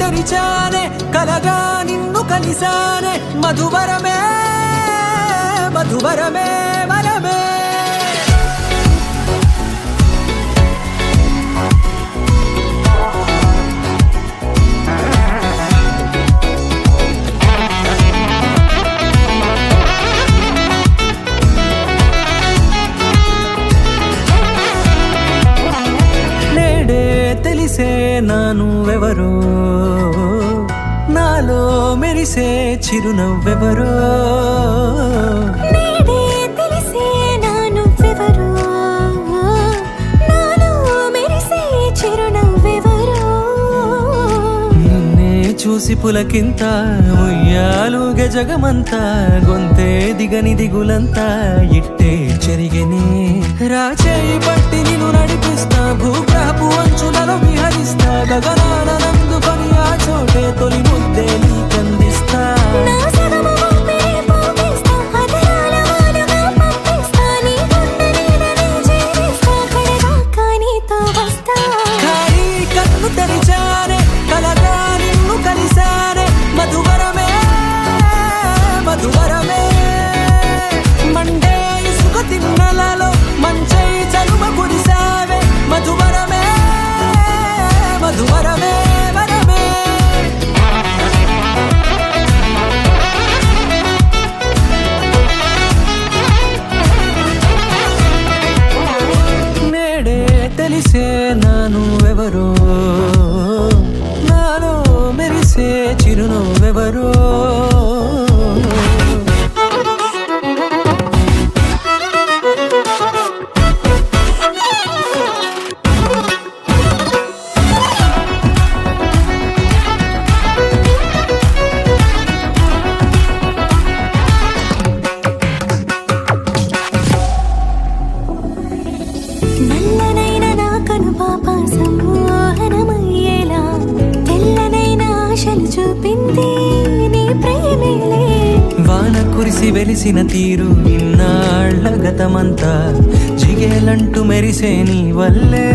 తెరిచానే కలగా నిన్ను కలిసానే మధువరమే మధువరమే వరమే తెలిసే నానువెవరో నాలో మెరిసే చిరునవ్వెవరో నేడే తెలిసే నానువెవరో నాలో మెరిసే చిరునవ్వెవరో నిన్నే చూసి పులకింత ఉయ్యాలుగే జగమంతా గొంతే దిగని దిగులంతా ఇట్టే చెరిగెనే రాచేయి పట్టి నిన్ను నడిపిస్తా భూగ్రహపు అంచులలో విహరిస్తా గగనాన నందుకొని ఆ చోటే తొలి ముద్దే నీకందిస్తా నా సగము ఊపిరి పోగిస్తా అదరాల వానగా పంపిస్తా నీ గుండె నీడనే చేరిస్తా కడదాకా నీతో వస్తా కానీ కన్ను తెరిచానే కలగా నిన్ను కలిసానే మధువరమే మధువరమే మండే ఇసుక తిన్నలలో మంచై చలువ కురిసావే మధువరమే మధువరమే వరమే నేడే తెలిసే నానువెవరో నాలో మెరిసే చిరునవ్వెవరో నల్లనైన నా కనుపాప సమ్మోహనమయ్యేలా తెల్లనైన ఆశలు చూపింది నీ ప్రేమేలే వాన కురిసి వెలిసిన తీరు ఇన్నాళ్ల గతమంతా జిగేలంటూ మెరిసే నీ వల్లే